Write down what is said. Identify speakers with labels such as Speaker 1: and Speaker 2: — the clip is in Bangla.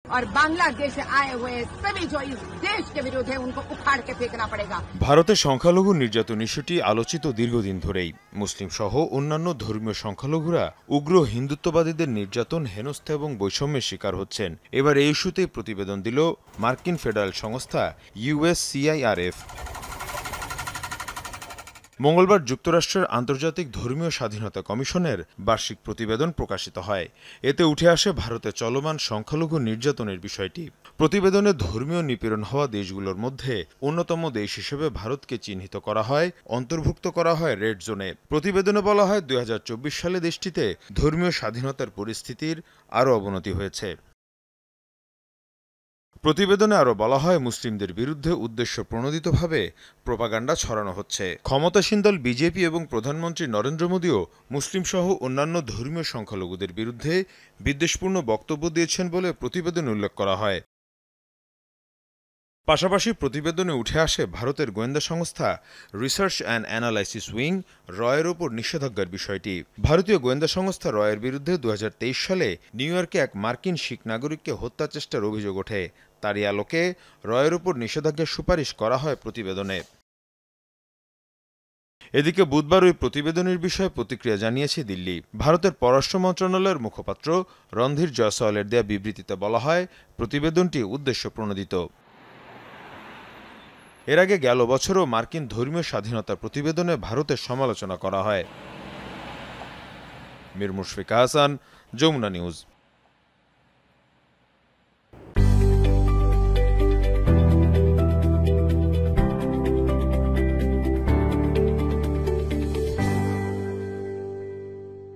Speaker 1: और बांग्लादेश से आए हुए सभी जो इस देश के विरुद्ध है उनको उखाड़ के फेंकना पड़ेगा।
Speaker 2: ভারতে সংখ্যালঘু নির্যাতন ইস্যুটি আলোচিত দীর্ঘদিন ধরেই। মুসলিম সহ অন্যান্য ধর্মীয় সংখ্যালঘুরা উগ্র হিন্দুত্ববাদীদের নির্যাতন, হেনস্থা এবং বৈষম্যের শিকার হচ্ছেন। এবার এই ইস্যুতেই প্রতিবেদন দিল মার্কিন ফেডারেল সংস্থা USCIRF। মঙ্গলবার যুক্তরাষ্ট্রের আন্তর্জাতিক ধর্মীয় স্বাধীনতা কমিশনের বার্ষিক প্রতিবেদন প্রকাশিত হয়। এতে উঠে আসে ভারতে চলমান সংখ্যালঘু নির্যাতনের বিষয়টি। প্রতিবেদনে ধর্মীয় নিপীড়ন হওয়া দেশগুলোর মধ্যে অন্যতম দেশ হিসেবে ভারতকে চিহ্নিত করা হয়, অন্তর্ভুক্ত করা হয় রেড জোনে। প্রতিবেদনে বলা হয় 2024 সালে দেশটিতে ধর্মীয় স্বাধীনতার পরিস্থিতির আরও অবনতি হয়েছে। প্রতিবেদনে আরও বলা হয়, মুসলিমদের বিরুদ্ধে উদ্দেশ্য প্রণোদিতভাবে প্রোপাগান্ডা ছড়ানো হচ্ছে। ক্ষমতাসীন দল বিজেপি এবং প্রধানমন্ত্রী নরেন্দ্র মোদীও মুসলিমসহ অন্যান্য ধর্মীয় সংখ্যালঘুদের বিরুদ্ধে বিদ্বেষপূর্ণ বক্তব্য দিয়েছেন বলে প্রতিবেদনে উল্লেখ করা হয়। পাশাপাশি প্রতিবেদনে উঠে আসে ভারতের গোয়েন্দা সংস্থা রিসার্চ অ্যান্ড অ্যানালাইসিস উইং রয়ের ওপর নিষেধাজ্ঞার বিষয়টি। ভারতীয় গোয়েন্দা সংস্থা রয়ের বিরুদ্ধে 2023 সালে নিউ ইয়র্কে এক মার্কিন শিখ নাগরিককে হত্যা চেষ্টার অভিযোগ ওঠে। তারই আলোকে রয়ের ওপর নিষেধাজ্ঞার সুপারিশ করা হয় প্রতিবেদনে। এদিকে বুধবার ওই প্রতিবেদনের বিষয়ে প্রতিক্রিয়া জানিয়েছে দিল্লি। ভারতের পররাষ্ট্র মন্ত্রণালয়ের মুখপাত্র রণধীর জয়সওয়ালের দেয়া বিবৃতিতে বলা হয়, প্রতিবেদনটি উদ্দেশ্য প্রণোদিত। এর আগে গেল বছরও মার্কিন ধর্মীয় স্বাধীনতা প্রতিবেদনে ভারতের সমালোচনা করা হয়। মীর মুশফিক হাসান, যমুনা নিউজ।